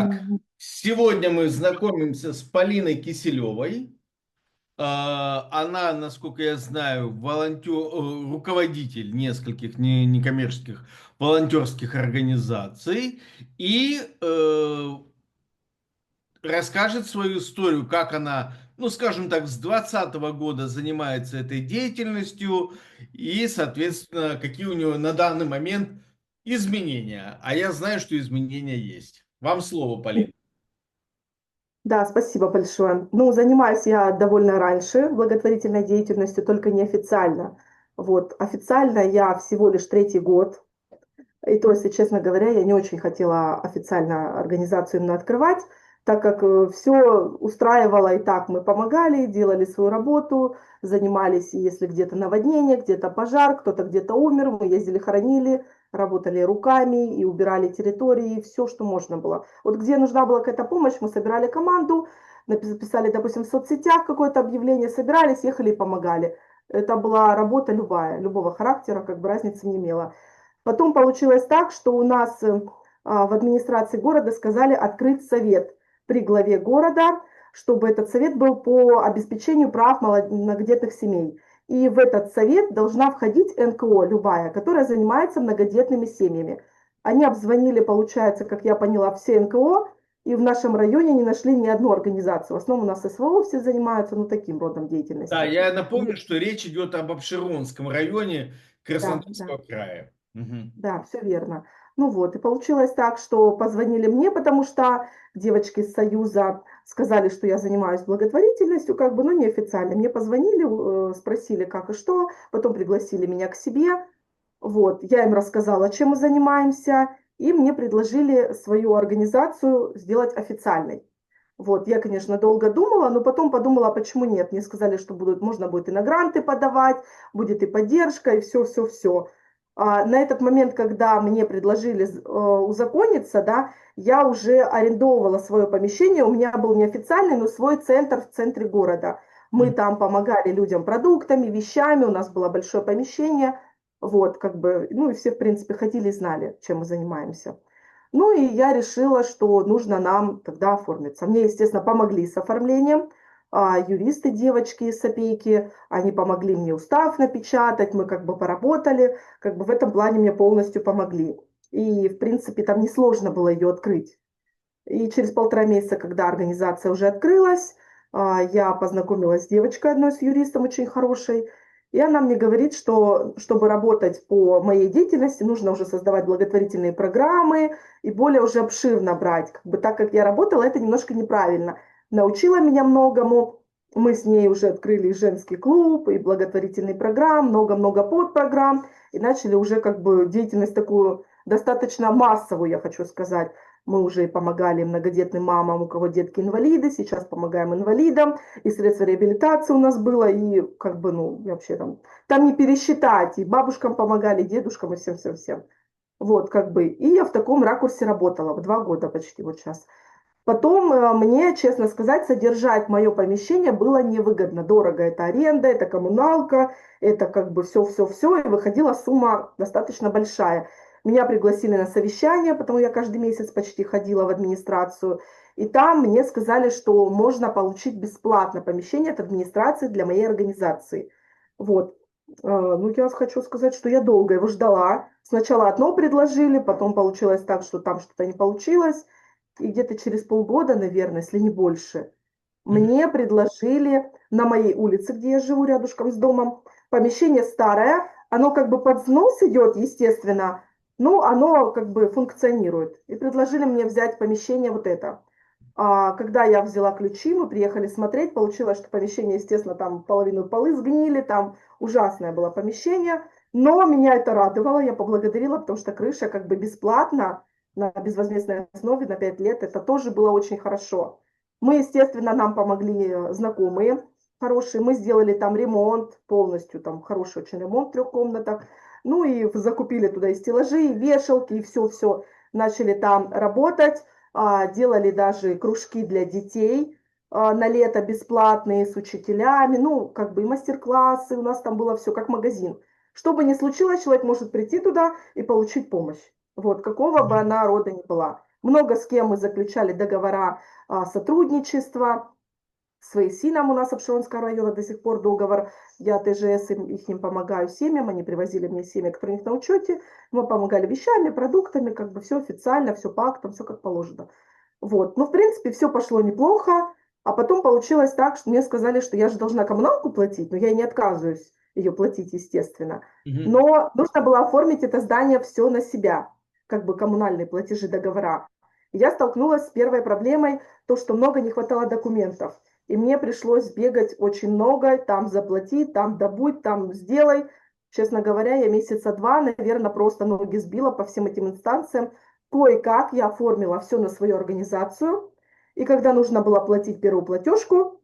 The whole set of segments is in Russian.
Итак, сегодня мы знакомимся с Полиной Киселевой. Она, насколько я знаю, руководитель нескольких некоммерческих волонтерских организаций и расскажет свою историю, как она, ну, скажем так, с 2020 года занимается этой деятельностью и, соответственно, какие у нее на данный момент изменения. А я знаю, что изменения есть. Вам слово, Полина. Да, спасибо большое. Ну, занимаюсь я довольно раньше благотворительной деятельностью, только неофициально. Вот, официально я всего лишь третий год. И то, если честно говоря, я не очень хотела официально организацию именно открывать, так как все устраивало и так. Мы помогали, делали свою работу, занимались, если где-то наводнение, где-то пожар, кто-то где-то умер, мы ездили, хоронили, работали руками и убирали территории, все, что можно было. Вот где нужна была какая-то помощь, мы собирали команду, написали, допустим, в соцсетях какое-то объявление, собирались, ехали и помогали. Это была работа любая, любого характера, как бы разницы не имела. Потом получилось так, что у нас в администрации города сказали открыть совет при главе города, чтобы этот совет был по обеспечению прав многодетных семей. И в этот совет должна входить НКО любая, которая занимается многодетными семьями. Они обзвонили, получается, как я поняла, все НКО, и в нашем районе не нашли ни одну организацию. В основном у нас СВО все занимаются, ну, таким родом Да, деятельности. я напомню, что речь идет об Обширонском районе Да, да. Краснодарского края. Мгм. Да, все верно. Ну вот, и получилось так, что позвонили мне, потому что девочки из Союза сказали, что я занимаюсь благотворительностью, как бы, но неофициально. Мне позвонили, спросили, как и что, потом пригласили меня к себе. Вот, я им рассказала, чем мы занимаемся, и мне предложили свою организацию сделать официальной. Вот, я, конечно, долго думала, но потом подумала, почему нет. Мне сказали, что можно будет и на гранты подавать, будет и поддержка, и все-все-все. На этот момент, когда мне предложили узакониться, да, я уже арендовывала свое помещение, у меня был неофициальный, но свой центр в центре города. Мы Мгм. там помогали людям продуктами, вещами, у нас было большое помещение, вот, как бы, ну и все, в принципе, ходили и знали, чем мы занимаемся. Ну и я решила, что нужно нам тогда оформиться. Мне, естественно, помогли с оформлением, юристы, девочки из Сопейки, они помогли мне устав напечатать, мы как бы поработали, как бы в этом плане мне полностью помогли. И, в принципе, там несложно было ее открыть. И через полтора месяца, когда организация уже открылась, я познакомилась с девочкой одной, с юристом очень хорошей, и она мне говорит, что чтобы работать по моей деятельности, нужно уже создавать благотворительные программы и более уже обширно брать. Как бы так как я работала, это немножко неправильно. Научила меня многому. Мы с ней уже открыли и женский клуб, и благотворительный программ, много-много подпрограмм, и начали уже как бы деятельность такую достаточно массовую, я хочу сказать. Мы уже и помогали многодетным мамам, у кого детки инвалиды, сейчас помогаем инвалидам, и средства реабилитации у нас было, и как бы, ну, вообще там не пересчитать, и бабушкам помогали, и дедушкам, и всем-всем-всем. Вот, как бы, и я в таком ракурсе работала, в 2 года почти вот сейчас. Потом мне, честно сказать, содержать мое помещение было невыгодно. Дорого, это аренда, это коммуналка, это как бы все-все-все, и выходила сумма достаточно большая. Меня пригласили на совещание, потому я каждый месяц почти ходила в администрацию. И там мне сказали, что можно получить бесплатно помещение от администрации для моей организации. Вот. Ну, я хочу сказать, что я долго его ждала. Сначала одно предложили, потом получилось так, что там что-то не получилось. И где-то через полгода, наверное, если не больше, Мгм. мне предложили на моей улице, где я живу рядышком с домом, помещение старое, оно как бы под взнос идет, естественно, но оно как бы функционирует. И предложили мне взять помещение вот это. Когда я взяла ключи, мы приехали смотреть, получилось, что помещение, естественно, там половину полы сгнили, там ужасное было помещение, но меня это радовало, я поблагодарила, потому что крыша как бы бесплатно, на безвозмездной основе на 5 лет, это тоже было очень хорошо. Мы, естественно, нам помогли знакомые хорошие, мы сделали там ремонт полностью, там хороший очень ремонт в 3 комнатах, ну и закупили туда и стеллажи, и вешалки, и все-все, начали там работать, делали даже кружки для детей на лето бесплатные с учителями, ну, как бы и мастер-классы, у нас там было все как магазин. Что бы ни случилось, человек может прийти туда и получить помощь. Вот, какого бы она рода ни была. Много с кем мы заключали договора сотрудничества. С Фейсином у нас Апшеронского района до сих пор договор. Я ТЖС им помогаю семьям, они привозили мне семьи, которые у них на учете. Мы помогали вещами, продуктами, как бы все официально, все по актам, все как положено. Вот. Ну, в принципе, все пошло неплохо. А потом получилось так, что мне сказали, что я же должна коммуналку платить, но я и не отказываюсь ее платить, естественно. Мгм. Но нужно было оформить это здание все на себя, как бы коммунальные платежи, договора. И я столкнулась с первой проблемой, то, что много не хватало документов. И мне пришлось бегать очень много, там заплати, там добудь, там сделай. Честно говоря, я месяца два, наверное, просто ноги сбила по всем этим инстанциям. Кое-как я оформила все на свою организацию. И когда нужно было платить первую платежку,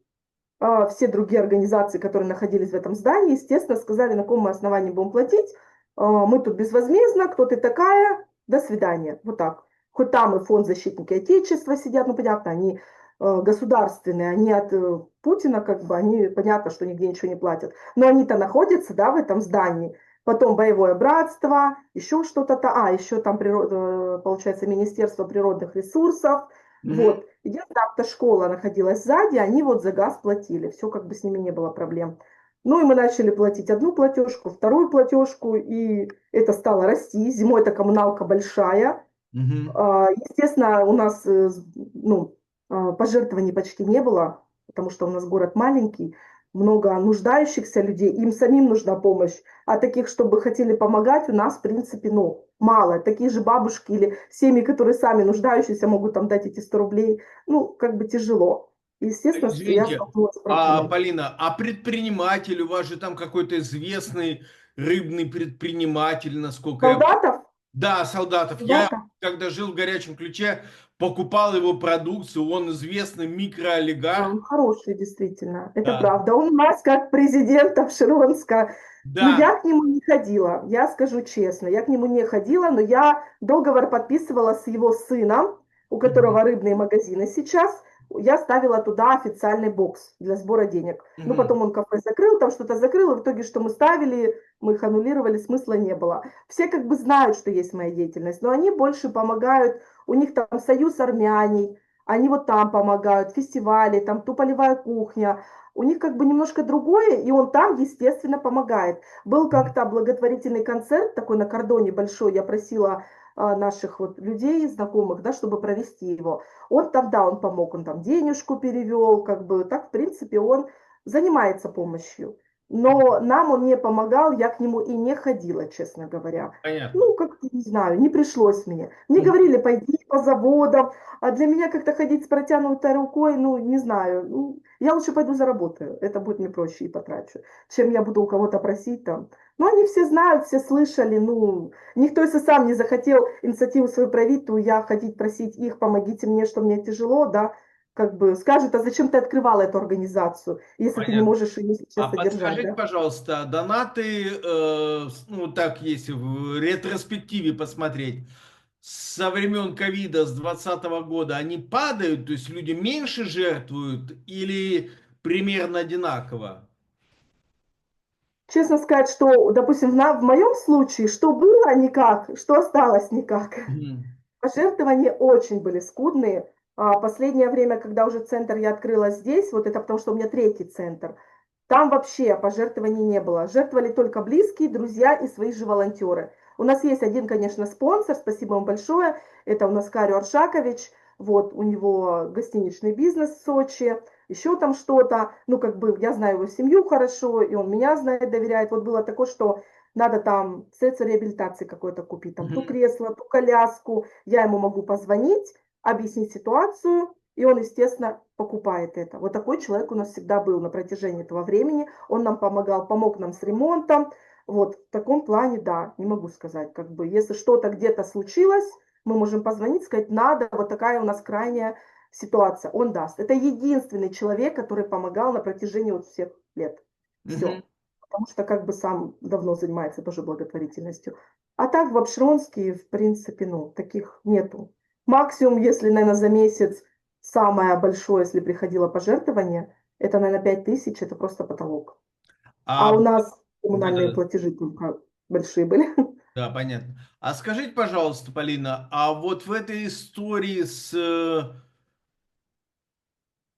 все другие организации, которые находились в этом здании, естественно, сказали, на каком мы основании будем платить. Мы тут безвозмездно, кто ты такая, до свидания. Вот так. Хоть там и фонд защитники Отечества сидят, ну, понятно, они государственные, они от Путина, как бы, они, понятно, что нигде ничего не платят. Но они-то находятся, да, в этом здании. Потом боевое братство, еще что-то, еще там, получается, Министерство природных ресурсов, Мгм. вот. Единственная автошкола находилась сзади, они вот за газ платили. Все, как бы с ними не было проблем. Ну и мы начали платить одну платежку, вторую платежку, и это стало расти. Зимой эта коммуналка большая. Мгм. Естественно, у нас ну, пожертвований почти не было, потому что у нас город маленький, много нуждающихся людей, им самим нужна помощь. А таких, чтобы хотели помогать, у нас, в принципе, ну, мало. Такие же бабушки или семьи, которые сами нуждающиеся, могут там дать эти 100 рублей. Ну, как бы тяжело. Естественно, я Извините, столкнулась с проблемой. Полина, а предприниматель, у вас же там какой-то известный рыбный предприниматель, насколько я... Солдатов? Да, Солдатов. Я, Солдатов? когда жил в Горячем Ключе, покупал его продукцию, он известный Да, микроолигарх. он хороший, действительно. Это Да, правда. Он у нас как президент Обширонска. Но да. я к нему не ходила, я скажу честно. Я к нему не ходила, но я договор подписывала с его сыном, у Мгм. которого рыбные магазины сейчас. Я ставила туда официальный бокс для сбора денег. Ну, Мгм. потом он кафе закрыл, там что-то закрыл, и в итоге, что мы ставили, мы их аннулировали, смысла не было. Все как бы знают, что есть моя деятельность, но они больше помогают. У них там союз армяний, они вот там помогают, фестивали, там туполевая кухня. У них как бы немножко другое, и он там, естественно, помогает. Был Мгм. как-то благотворительный концерт такой на кордоне большой, я просила наших вот людей, знакомых, да, чтобы провести его. Он там, да, он помог, он там денежку перевел, как бы так, в принципе, он занимается помощью. Но нам он не помогал, я к нему и не ходила, честно говоря. Понятно. Ну, как-то не знаю, не пришлось мне. Мне Мгм. говорили, пойди по заводам, а для меня как-то ходить с протянутой рукой, ну, не знаю. Ну, я лучше пойду заработаю. Это будет мне проще и потрачу, чем я буду у кого-то просить там. Но они все знают, все слышали. Ну, никто, если сам не захотел инициативу свою проявить, то я ходить просить их, помогите мне, что мне тяжело, да, как бы скажут, а зачем ты открывала эту организацию, если ты не Понятно. можешь ее сейчас А содержать, подскажите, да? пожалуйста, донаты, ну так, если в ретроспективе посмотреть, со времен ковида с 2020 года, они падают, то есть люди меньше жертвуют или примерно одинаково? Честно сказать, что, допустим, в моем случае, что было никак, что осталось никак. Мгм. Пожертвования очень были скудные. Последнее время, когда уже центр я открыла здесь, вот это потому что у меня третий центр, там вообще пожертвований не было. Жертвовали только близкие, друзья и свои же волонтеры. У нас есть один, конечно, спонсор, спасибо ему большое. Это у нас Карю Аршакович. Вот, у него гостиничный бизнес в Сочи, еще там что-то. Ну, как бы, я знаю его семью хорошо, и он меня знает, доверяет. Вот было такое, что надо там средство реабилитации какое-то купить, там ту Мгм. кресло, ту коляску. Я ему могу позвонить, объяснить ситуацию, и он, естественно, покупает это. Вот такой человек у нас всегда был на протяжении этого времени. Он нам помогал, помог нам с ремонтом. Вот в таком плане, да, не могу сказать. Как бы, если что-то где-то случилось, мы можем позвонить, сказать, надо, вот такая у нас крайняя ситуация. Он даст. Это единственный человек, который помогал на протяжении вот всех лет. Мгм. Все. Потому что как бы сам давно занимается тоже благотворительностью. А так в Обширонске, в принципе, ну, таких нету. Максимум, если, наверное, за месяц самое большое, если приходило пожертвование, это, наверное, 5000, это просто потолок. А А, у нас да, коммунальные платежи только большие были. Да, понятно. А скажите, пожалуйста, Полина, а вот в этой истории с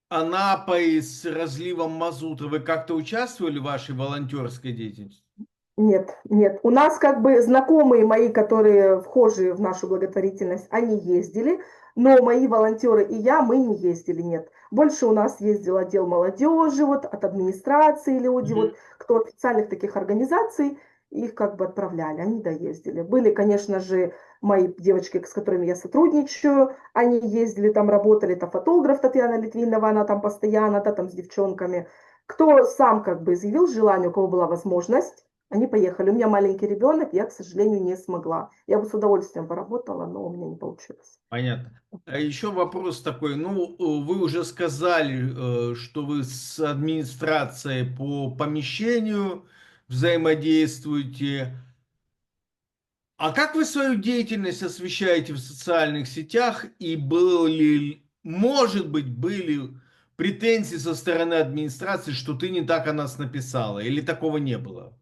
Анапой, с разливом мазута вы как-то участвовали в вашей волонтерской деятельности? Нет, нет. У нас как бы знакомые мои, которые вхожи в нашу благотворительность, они ездили, но мои волонтеры и я, мы не ездили, нет. Больше у нас ездил отдел молодежи, вот от администрации люди, Мгм. вот кто официальных таких организаций, их как бы отправляли, они доездили. Были, конечно же, мои девочки, с которыми я сотрудничаю, они ездили, там работали, это фотограф Татьяна Литвинова, она там постоянно, да, там с девчонками. Кто сам как бы изъявил желание, у кого была возможность, они поехали. У меня маленький ребенок, я, к сожалению, не смогла. Я бы с удовольствием поработала, но у меня не получилось. Понятно. А еще вопрос такой. Ну, вы уже сказали, что вы с администрацией по помещению взаимодействуете. А как вы свою деятельность освещаете в социальных сетях? И были, может быть, были претензии со стороны администрации, что ты не так о нас написала? Или такого не было?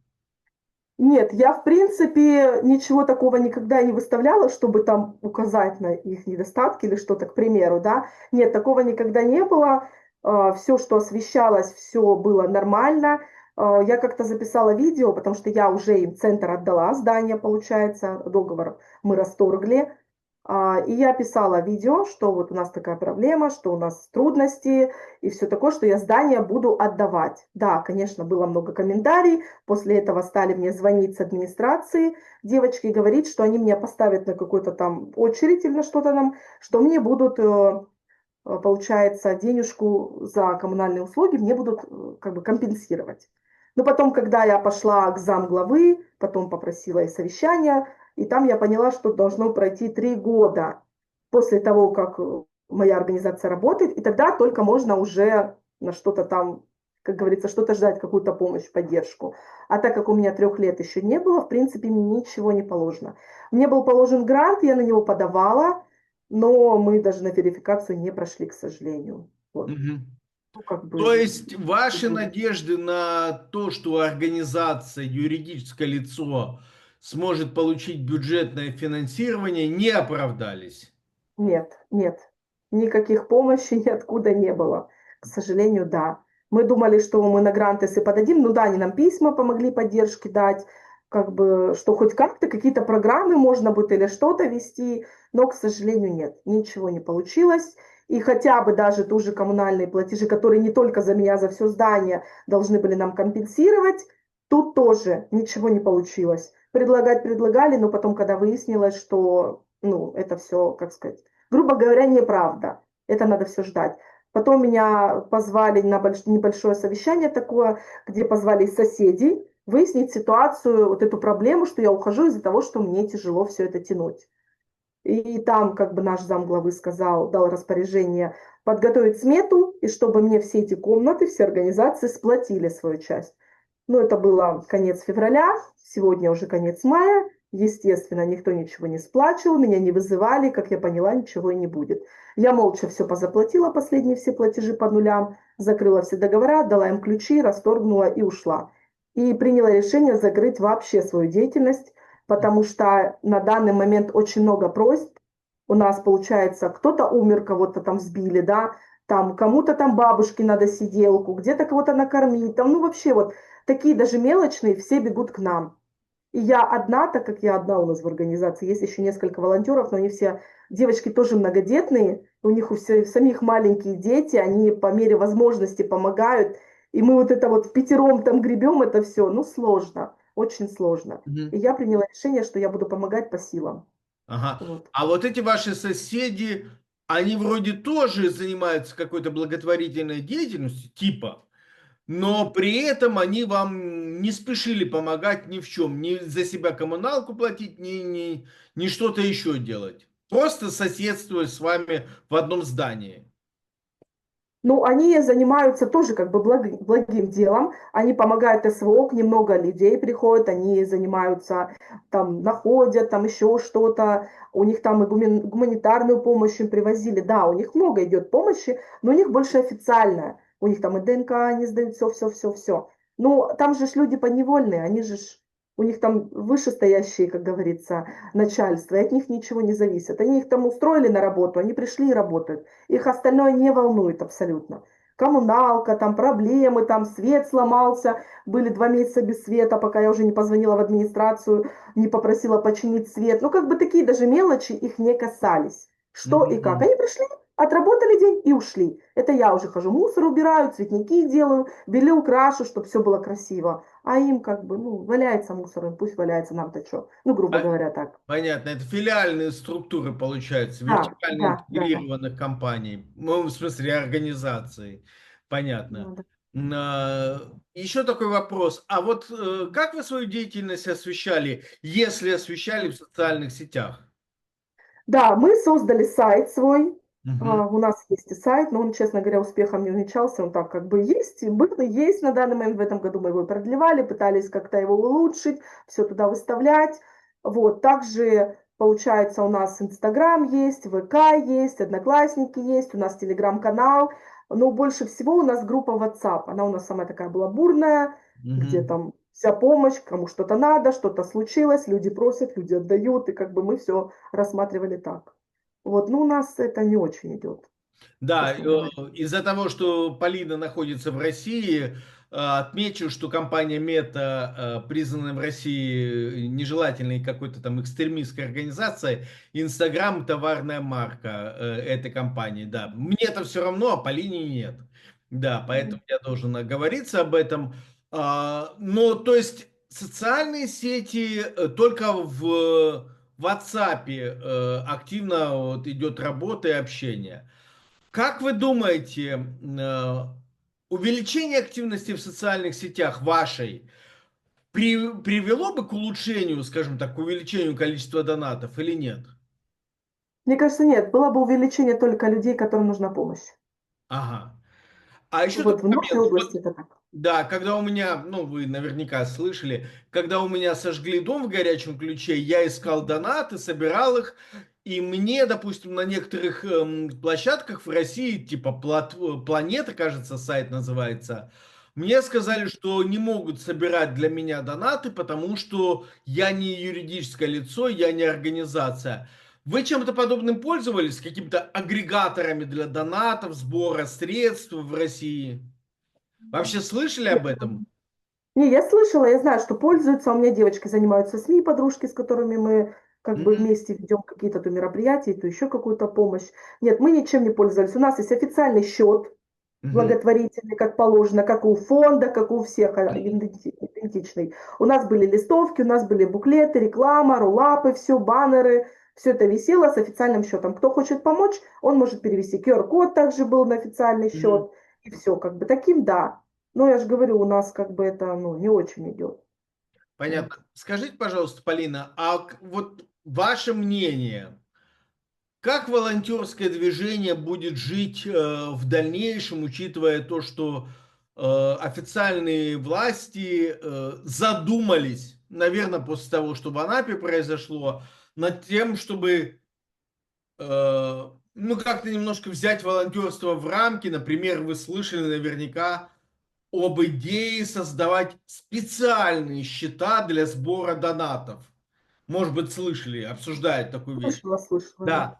Нет, я, в принципе, ничего такого никогда не выставляла, чтобы там указать на их недостатки или что-то, к примеру, да. Нет, такого никогда не было. Все, что освещалось, все было нормально. Я как-то записала видео, потому что я уже им центр отдала, здание, получается, договор мы расторгли. И я писала видео, что вот у нас такая проблема, что у нас трудности и все такое, что я здание буду отдавать. Да, конечно, было много комментариев. После этого стали мне звонить с администрации девочки и говорить, что они меня поставят на какую-то там очередь или на что-то там, что мне будут, получается, денежку за коммунальные услуги мне будут как бы компенсировать. Но потом, когда я пошла к замглавы, потом попросила и совещание, и там я поняла, что должно пройти 3 года после того, как моя организация работает, и тогда только можно уже на что-то там, как говорится, что-то ждать, какую-то помощь, поддержку. А так как у меня 3 лет еще не было, в принципе, мне ничего не положено. Мне был положен грант, я на него подавала, но мы даже на верификацию не прошли, к сожалению. Вот. Мгм. Ну, как То бы, есть ваши было. надежды на то, что организация, юридическое лицо сможет получить бюджетное финансирование, не оправдались? Нет, нет, никаких помощи ниоткуда не было. К сожалению, да. Мы думали, что мы на грант, если подадим, ну да, они нам письма помогли поддержки дать, как бы, что хоть как-то какие-то программы можно будет или что-то вести, но, к сожалению, нет, ничего не получилось. И хотя бы даже ту же коммунальные платежи, которые не только за меня, за все здание должны были нам компенсировать, тут тоже ничего не получилось. Предлагать предлагали, но потом, когда выяснилось, что, ну, это все, как сказать, грубо говоря, неправда. Это надо все ждать. Потом меня позвали на небольшое совещание такое, где позвали соседей выяснить ситуацию, вот эту проблему, что я ухожу из-за того, что мне тяжело все это тянуть. И там как бы наш замглавы сказал, дал распоряжение подготовить смету, и чтобы мне все эти комнаты, все организации сплотили свою часть. Ну, это было конец февраля, сегодня уже конец мая. Естественно, никто ничего не сплачивал, меня не вызывали, как я поняла, ничего и не будет. Я молча все позаплатила, последние все платежи по нулям, закрыла все договора, дала им ключи, расторгнула и ушла. И приняла решение закрыть вообще свою деятельность, потому что на данный момент очень много просьб. У нас, получается, кто-то умер, кого-то там сбили, да, там кому-то там бабушке надо сиделку, где-то кого-то накормить, там, ну вообще вот такие даже мелочные, все бегут к нам. И я одна, так как я одна у нас в организации, есть еще несколько волонтеров, но они все, девочки тоже многодетные, у них у всех, самих маленькие дети, они по мере возможности помогают, и мы вот это вот впятером там гребем это все, ну сложно, очень сложно. И Мгм. я приняла решение, что я буду помогать по силам. Ага. Вот. А вот эти ваши соседи, они вроде тоже занимаются какой-то благотворительной деятельностью, типа, но при этом они вам не спешили помогать ни в чем, ни за себя коммуналку платить, ни что-то еще делать. Просто соседствуя с вами в одном здании. Ну, они занимаются тоже как бы благим делом. Они помогают СВО, к ним много людей приходят, они занимаются, там, находят, там еще что-то. У них там и гуманитарную помощь им привозили. Да, у них много идет помощи, но у них больше официальная. У них там и ДНК они сдают, все, все, все, все. Ну, там же ж люди подневольные, они же ж У них там вышестоящие, как говорится, начальство, и от них ничего не зависит. Они их там устроили на работу, они пришли и работают. Их остальное не волнует абсолютно. Коммуналка, там проблемы, там свет сломался, были 2 месяца без света, пока я уже не позвонила в администрацию, не попросила починить свет. Ну, как бы такие даже мелочи их не касались. Что и как. Мгм. Они пришли, отработали день и ушли. Это я уже хожу, мусор убираю, цветники делаю, белье крашу, чтобы все было красиво. А им как бы, ну, валяется мусор, им пусть валяется, нам-то что. Ну, грубо А- говоря, так. Понятно, это филиальные структуры, получается, Да, вертикально да, да, да. интегрированных компаний, ну, в смысле организаций. Понятно. Ну, да. Еще такой вопрос. А вот как вы свою деятельность освещали, если освещали в социальных сетях? Да, мы создали сайт свой. Мгм. У нас есть и сайт, но он, честно говоря, успехом не увенчался. Он так как бы есть, и был, и есть на данный момент. В этом году мы его продлевали, пытались как-то его улучшить, все туда выставлять. Вот. Также, получается, у нас Инстаграм есть, ВК есть, Одноклассники есть, у нас Телеграм-канал. Но больше всего у нас группа WhatsApp. Она у нас самая такая была бурная, где Мгм. там вся помощь, кому что-то надо, что-то случилось, люди просят, люди отдают, и как бы мы все рассматривали так. Вот, ну, у нас это не очень идет, Да, честно говоря. из-за того, что Полина находится в России, отмечу, что компания Мета, признанная в России нежелательной какой-то там экстремистской организацией, Инстаграм товарная марка этой компании. Да, мне это все равно, а Полине нет. Да, поэтому я должен оговориться об этом. Но, то есть, социальные сети только в WhatsApp активно вот идет работа и общение. Как вы думаете, увеличение активности в социальных сетях вашей привело бы к улучшению, скажем так, к увеличению количества донатов или нет? Мне кажется, нет, было бы увеличение только людей, которым нужна помощь. Ага. А еще Вот такой в нашей момент. области это так. Да, когда у меня, ну, вы наверняка слышали, когда у меня сожгли дом в горячем ключе, я искал донаты, собирал их, и мне, допустим, на некоторых площадках в России, типа Планета, кажется, сайт называется, мне сказали, что не могут собирать для меня донаты, потому что я не юридическое лицо, я не организация. Вы чем-то подобным пользовались? Какими-то агрегаторами для донатов, сбора средств в России? Вообще слышали об этом? Не, я слышала, я знаю, что пользуются. У меня девочки занимаются СМИ, подружки, с которыми мы как бы Мгм. вместе ведем какие-то то мероприятия, то еще какую-то помощь. Нет, мы ничем не пользовались. У нас есть официальный счет, Мгм. благотворительный, как положено, как у фонда, как у всех, идентичный. У нас были листовки, у нас были буклеты, реклама, рулапы, все, баннеры, все это висело с официальным счетом. Кто хочет помочь, он может перевести. QR-код также был на официальный Мгм. счет, и все, как бы таким, да. Но я же говорю, у нас как бы это, ну, не очень идет. Понятно. Вот. Скажите, пожалуйста, Полина, а вот ваше мнение, как волонтерское движение будет жить в дальнейшем, учитывая то, что официальные власти задумались, наверное, после того, что в Анапе произошло, над тем, чтобы ну, как-то немножко взять волонтерство в рамки. Например, вы слышали наверняка об идее создавать специальные счета для сбора донатов. Может быть, слышали, обсуждают такую вещь. Слышала, слышала, да. Да.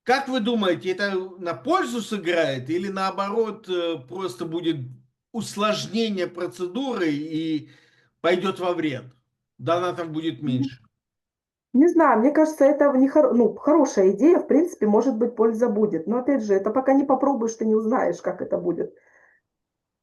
Как вы думаете, это на пользу сыграет или наоборот просто будет усложнение процедуры и пойдет во вред? Донатов будет меньше. Не знаю, мне кажется, это не ну, хорошая идея, в принципе, может быть, польза будет. Но опять же, это пока не попробуешь, ты не узнаешь, как это будет.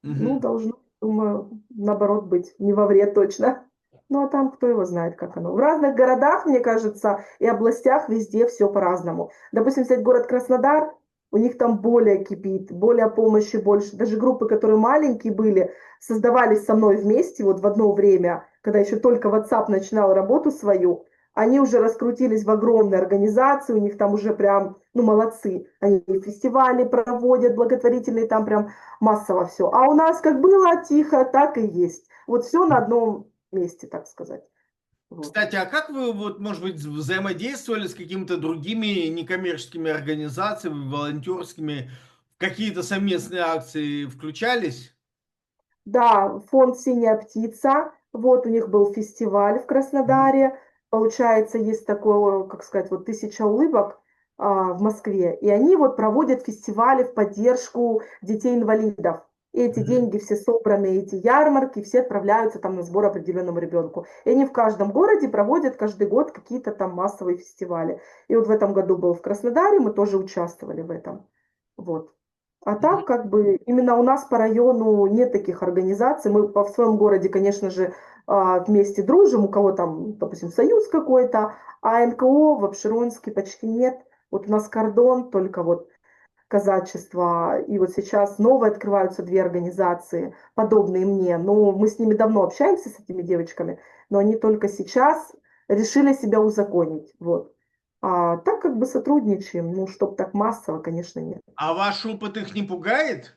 Ну, Мгм. должно, думаю, наоборот быть, не во вред точно. Ну, а там кто его знает, как оно. В разных городах, мне кажется, и областях везде все по-разному. Допустим, взять город Краснодар, у них там более кипит, более помощи больше. Даже группы, которые маленькие были, создавались со мной вместе вот в одно время, когда еще только WhatsApp начинал работу свою, они уже раскрутились в огромной организации, у них там уже прям, ну, молодцы. Они и фестивали проводят благотворительные, там прям массово все. А у нас как было тихо, так и есть. Вот все на одном месте, так сказать. Вот. Кстати, а как вы, вот, может быть, взаимодействовали с какими-то другими некоммерческими организациями, волонтерскими, в какие-то совместные акции включались? Да, фонд «Синяя птица». Вот у них был фестиваль в Краснодаре. Получается, есть такое, как сказать, вот «Тысяча улыбок» в Москве. И они вот проводят фестивали в поддержку детей-инвалидов. И эти Мгм. деньги все собраны, эти ярмарки, все отправляются там на сбор определенному ребенку. И они в каждом городе проводят каждый год какие-то там массовые фестивали. И вот в этом году был в Краснодаре, мы тоже участвовали в этом. Вот. А Мгм. так, как бы, именно у нас по району нет таких организаций. Мы в своем городе, конечно же, вместе дружим, у кого там, допустим, союз какой-то, а НКО в Апшеронске почти нет. Вот у нас кордон, только вот казачество, и вот сейчас новые открываются две организации, подобные мне. Но мы с ними давно общаемся, с этими девочками, но они только сейчас решили себя узаконить. Вот. А так как бы сотрудничаем, ну, чтобы так массово, конечно, нет. А ваш опыт их не пугает?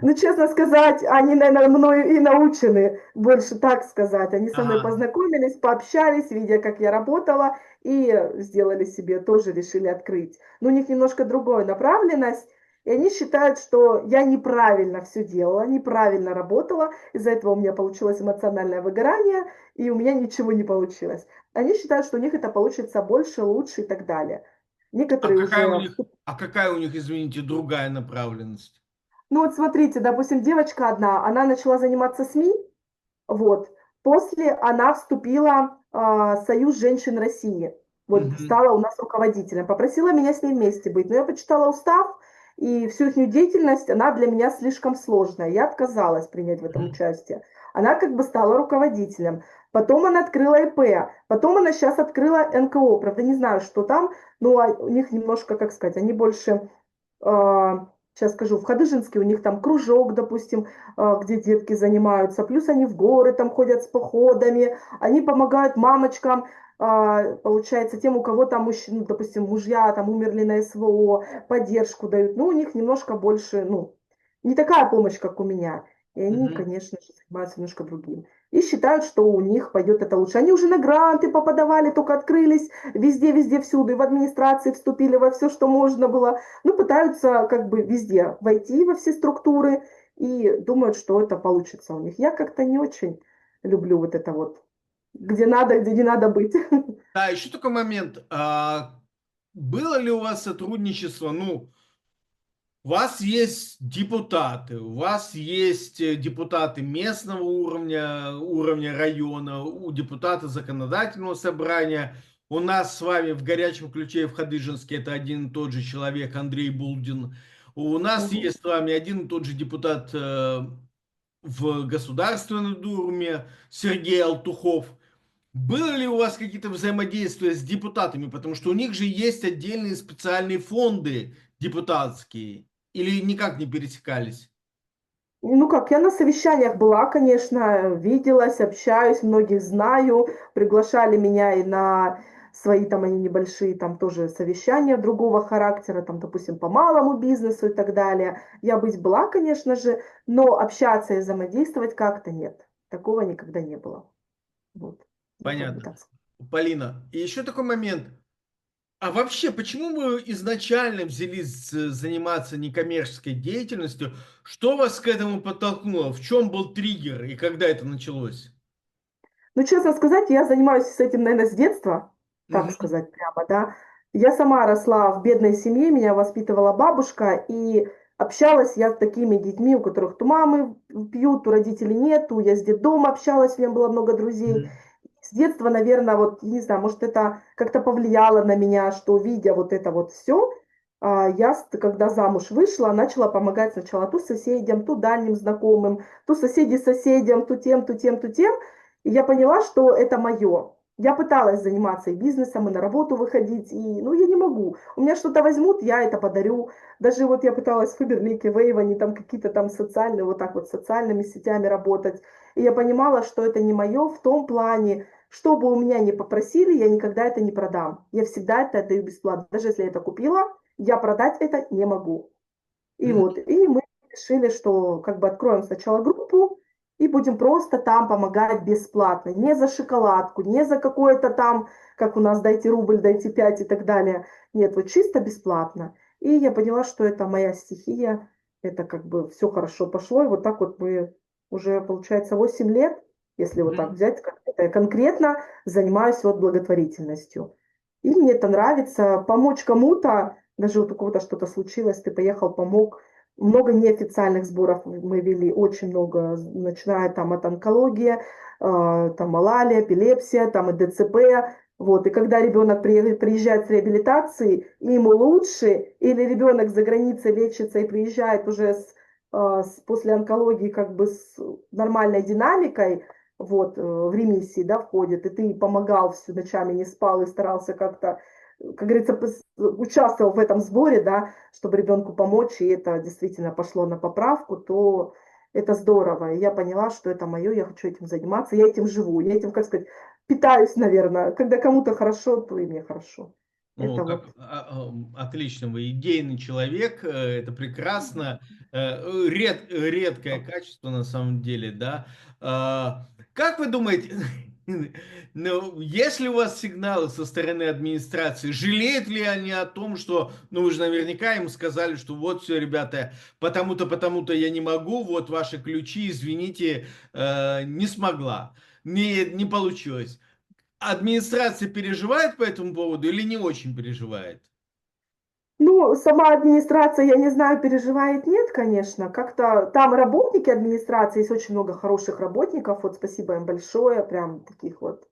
Ну, честно сказать, они, наверное, мною и научены, больше так сказать. Они со мной Ага. познакомились, пообщались, видя, как я работала, и сделали себе, тоже решили открыть. Но у них немножко другая направленность, и они считают, что я неправильно все делала, неправильно работала, из-за этого у меня получилось эмоциональное выгорание, и у меня ничего не получилось. Они считают, что у них это получится больше, лучше и так далее. А Некоторые какая у уже. них, а какая у них, извините, другая направленность? Ну вот смотрите, допустим, девочка одна, она начала заниматься СМИ, вот, после она вступила в Союз женщин России, вот, Мгм. стала у нас руководителем, попросила меня с ней вместе быть, но я почитала устав, и всю их деятельность, она для меня слишком сложная, я отказалась принять в этом Мгм. участие. Она как бы стала руководителем, потом она открыла ИП, потом она сейчас открыла НКО, правда не знаю, что там, но у них немножко, как сказать, они больше сейчас скажу, в Хадыженске у них там кружок, допустим, где детки занимаются, плюс они в горы там ходят с походами, они помогают мамочкам, получается, тем, у кого там, ну, допустим, мужья там умерли на СВО, поддержку дают, ну, у них немножко больше, ну, не такая помощь, как у меня, и они, Мгм. конечно же, занимаются немножко другим. И считают, что у них пойдет это лучше. Они уже на гранты поподавали, только открылись, везде, везде, всюду, и в администрации вступили во все, что можно было, ну, пытаются как бы везде войти во все структуры и думают, что это получится у них. Я как-то не очень люблю вот это вот, где надо, где не надо быть. Да, еще такой момент. Было ли у вас сотрудничество, ну, у вас есть депутаты, у вас есть депутаты местного уровня, уровня района, у депутата законодательного собрания. У нас с вами в горячем ключе в Хадыженске это один и тот же человек, Андрей Булдин. У нас Мгм. есть с вами один и тот же депутат в Государственной Думе, Сергей Алтухов. Было ли у вас какие-то взаимодействия с депутатами? Потому что у них же есть отдельные специальные фонды депутатские. Или никак не пересекались? Ну как, я на совещаниях была, конечно, виделась, общаюсь, многих знаю, приглашали меня и на свои там они небольшие там тоже совещания другого характера, там, допустим, по малому бизнесу и так далее. Я быть была, конечно же, но общаться и взаимодействовать как-то нет. Такого никогда не было. Вот. Ну, как бы Понятно. так сказать. Полина, и еще такой момент. А вообще, почему вы изначально взялись заниматься некоммерческой деятельностью? Что вас к этому подтолкнуло? В чем был триггер и когда это началось? Ну, честно сказать, я занимаюсь с этим, наверное, с детства, так Мгм. сказать прямо, да. Я сама росла в бедной семье, меня воспитывала бабушка, и общалась я с такими детьми, у которых то мамы пьют, то родителей нету. Я с детдома общалась, у меня было много друзей. Мгм. С детства, наверное, вот, не знаю, может, это как-то повлияло на меня, что, видя вот это вот все, я, когда замуж вышла, начала помогать сначала то соседям, то дальним знакомым, то соседи соседям, то тем, то тем, то тем. И я поняла, что это мое. Я пыталась заниматься и бизнесом, и на работу выходить, и, ну, я не могу. У меня что-то возьмут, я это подарю. Даже вот я пыталась в Фаберлике, в Эйвоне, там какие-то там социальные, вот так вот социальными сетями работать. И я понимала, что это не мое в том плане, что бы у меня ни попросили, я никогда это не продам. Я всегда это отдаю бесплатно. Даже если я это купила, я продать это не могу. И Мгм. вот, и мы решили, что как бы откроем сначала группу и будем просто там помогать бесплатно. Не за шоколадку, не за какое-то там, как у нас, дайте рубль, дайте 5 и так далее. Нет, вот чисто бесплатно. И я поняла, что это моя стихия, это как бы все хорошо пошло, и вот так вот мы уже, получается, 8 лет, если вот так Мгм. взять, я конкретно занимаюсь вот благотворительностью. И мне это нравится, помочь кому-то, даже вот у кого-то что-то случилось, ты поехал, помог. Много неофициальных сборов мы вели, очень много, начиная там от онкологии, там малария, эпилепсия, там и ДЦП. Вот. И когда ребенок приезжает с реабилитации, и ему лучше, или ребенок за границей лечится и приезжает уже после онкологии как бы с нормальной динамикой, вот, в ремиссии, да, входит, и ты помогал всю ночами, не спал и старался как-то, как говорится, участвовал в этом сборе, да, чтобы ребенку помочь, и это действительно пошло на поправку, то это здорово. И я поняла, что это мое, я хочу этим заниматься, я этим живу, я этим, как сказать, питаюсь, наверное. Когда кому-то хорошо, то и мне хорошо. Ну, Это как вот. отлично, вы идейный человек, это прекрасно, редкое качество на самом деле, да. Как вы думаете, ну, если у вас сигналы со стороны администрации, жалеют ли они о том, что, ну, вы же наверняка им сказали, что вот все, ребята, потому-то, потому-то я не могу, вот ваши ключи, извините, не смогла, не получилось. Администрация переживает по этому поводу или не очень переживает? Ну, сама администрация, я не знаю, переживает, нет, конечно. Как-то там работники администрации, есть очень много хороших работников, вот спасибо им большое, прям таких вот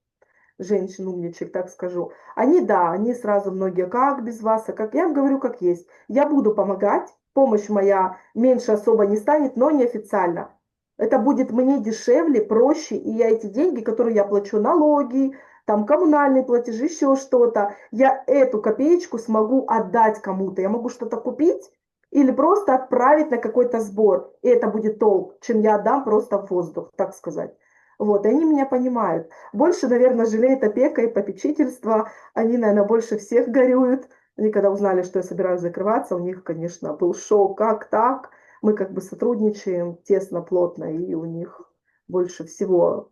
женщин, умничек, так скажу. Они, да, они сразу многие, как без вас, а как, я им говорю, как есть. Я буду помогать, помощь моя меньше особо не станет, но неофициально. Это будет мне дешевле, проще, и я эти деньги, которые я плачу, налоги, там коммунальные платежи, еще что-то, я эту копеечку смогу отдать кому-то. Я могу что-то купить или просто отправить на какой-то сбор, и это будет толк, чем я отдам просто в воздух, так сказать. Вот, и они меня понимают. Больше, наверное, жалеет опека и попечительство. Они, наверное, больше всех горюют. Они, когда узнали, что я собираюсь закрываться, у них, конечно, был шок. Как так? Мы как бы сотрудничаем тесно, плотно, и у них больше всего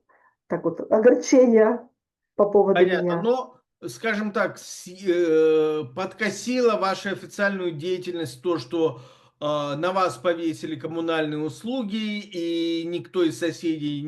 так вот огорчения по поводу Понятно, меня. но, скажем так, подкосило вашу официальную деятельность то, что на вас повесили коммунальные услуги, и никто из соседей,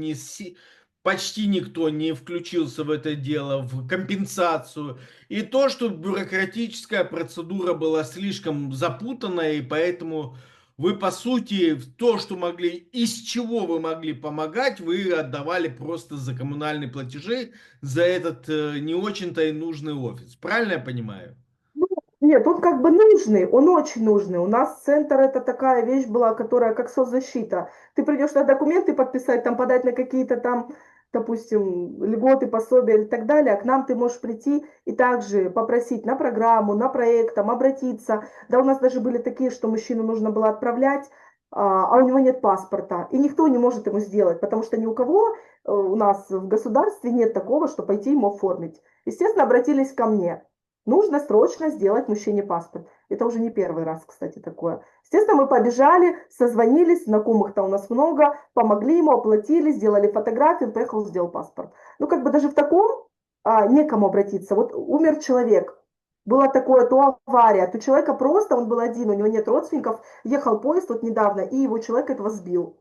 почти никто не включился в это дело, в компенсацию, и то, что бюрократическая процедура была слишком запутанная, и поэтому вы, по сути, то, что могли, из чего вы могли помогать, вы отдавали просто за коммунальные платежи, за этот не очень-то и нужный офис. Правильно я понимаю? Ну, нет, он как бы нужный, он очень нужный. У нас центр это такая вещь была, которая как соцзащита. Ты придешь на документы подписать, там подать на какие-то там, допустим, льготы, пособия и так далее, а к нам ты можешь прийти и также попросить на программу, на проект, там, обратиться. Да, у нас даже были такие, что мужчину нужно было отправлять, а у него нет паспорта, и никто не может ему сделать, потому что ни у кого у нас в государстве нет такого, что пойти ему оформить. Естественно, обратились ко мне. Нужно срочно сделать мужчине паспорт. Это уже не первый раз, кстати, такое. Естественно, мы побежали, созвонились, знакомых-то у нас много, помогли ему, оплатили, сделали фотографию, поехал, сделал паспорт. Ну, как бы даже в таком некому обратиться. Вот умер человек, было такое, то авария, то человека просто, он был один, у него нет родственников, ехал поезд вот недавно, и его человек этого сбил.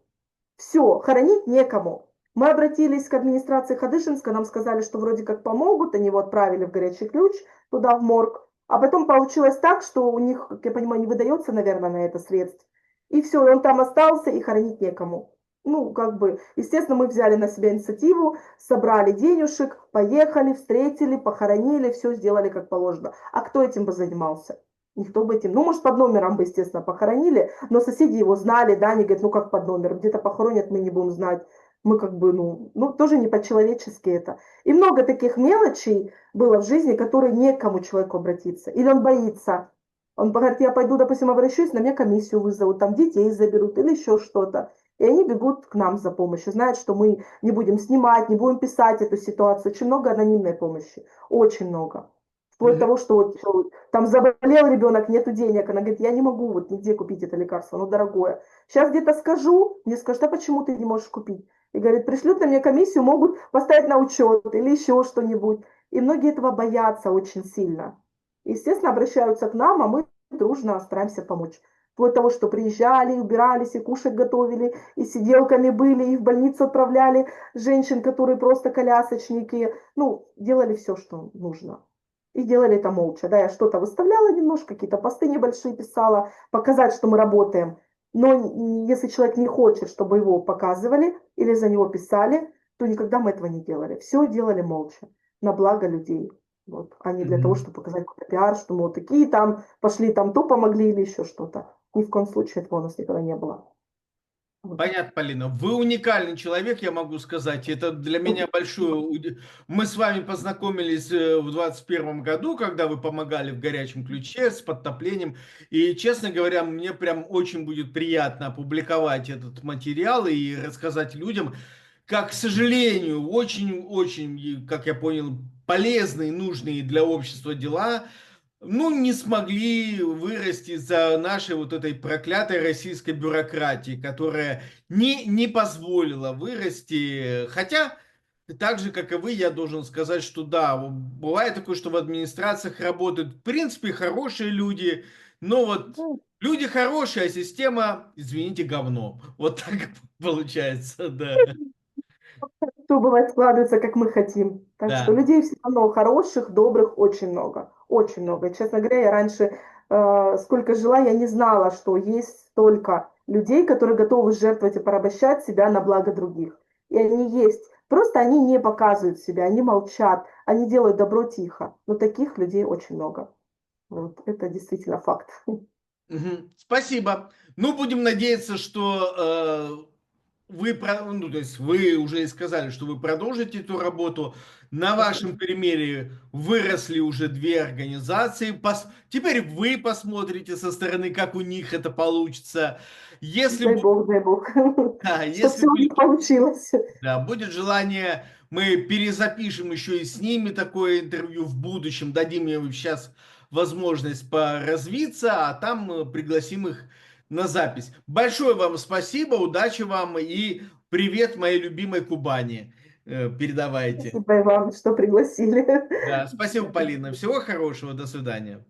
Все, хоронить некому. Мы обратились к администрации Ходышинска, нам сказали, что вроде как помогут, они его отправили в горячий ключ туда, в морг. А потом получилось так, что у них, как я понимаю, не выдается, наверное, на это средств. И все, и он там остался, и хоронить некому. Ну, как бы, естественно, мы взяли на себя инициативу, собрали денежек, поехали, встретили, похоронили, все сделали как положено. А кто этим бы занимался? Никто бы этим, ну, может, под номером бы, естественно, похоронили, но соседи его знали, да, они говорят, ну, как под номер, где-то похоронят, мы не будем знать. Мы как бы, ну тоже не по-человечески это. И много таких мелочей было в жизни, которые некому человеку обратиться. Или он боится. Он говорит, я пойду, допустим, обращусь, на меня комиссию вызовут, там детей заберут или еще что-то. И они бегут к нам за помощью, знают, что мы не будем снимать, не будем писать эту ситуацию. Очень много анонимной помощи, очень много. Вплоть до Мгм. того, что вот, там заболел ребенок, нету денег. Она говорит, я не могу вот нигде купить это лекарство, оно дорогое. Сейчас где-то скажу, мне скажут, а почему ты не можешь купить? И говорит, пришлют на меня комиссию, могут поставить на учет или еще что-нибудь. И многие этого боятся очень сильно. Естественно, обращаются к нам, а мы дружно стараемся помочь. вплоть до того, что приезжали, и убирались, и кушать готовили, и сиделками были, и в больницу отправляли женщин, которые просто колясочники, ну, делали все, что нужно. И делали это молча, да, я что-то выставляла немножко, какие-то посты небольшие писала, показать, что мы работаем. Но если человек не хочет, чтобы его показывали или за него писали, то никогда мы этого не делали. Все делали молча, на благо людей. Вот, а не для того, Мгм. чтобы показать какой-то пиар, что мы вот такие там, пошли там то помогли или еще что-то. Ни в коем случае этого у нас никогда не было. Вот. Понятно, Полина. Вы уникальный человек, я могу сказать. Это для меня большое... Мы с вами познакомились в 21 году, когда вы помогали в горячем ключе с подтоплением. И, честно говоря, мне прям очень будет приятно опубликовать этот материал и рассказать людям, как, к сожалению, очень-очень, как я понял, полезные, нужные для общества дела ну, не смогли вырасти за нашей вот этой проклятой российской бюрократии, которая не позволила вырасти. Хотя, так же, как и вы, я должен сказать, что да, бывает такое, что в администрациях работают, в принципе, хорошие люди, но вот Ну, люди хорошие, а система, извините, говно. Вот так получается, да. все бывает складывается, как мы хотим. Так что Да. людей все равно хороших, добрых очень много. Очень много. И, честно говоря, я раньше, сколько жила, я не знала, что есть столько людей, которые готовы жертвовать и порабощать себя на благо других. И они есть. Просто они не показывают себя, они молчат, они делают добро тихо. Но таких людей очень много. Вот, это действительно факт. Мгм. Спасибо. Ну, будем надеяться, что ну, то есть вы уже и сказали, что вы продолжите эту работу. На вашем примере выросли уже две организации. Теперь вы посмотрите со стороны, как у них это получится. Если, Дай Бог, да, чтобы если все у них получилось. да, будет желание, мы перезапишем еще и с ними такое интервью в будущем, дадим им сейчас возможность поразвиться, а там пригласим их на запись. Большое вам спасибо, удачи вам и привет моей любимой Кубани. Передавайте. Спасибо и вам, что пригласили. Да, спасибо, Полина. Всего хорошего, до свидания.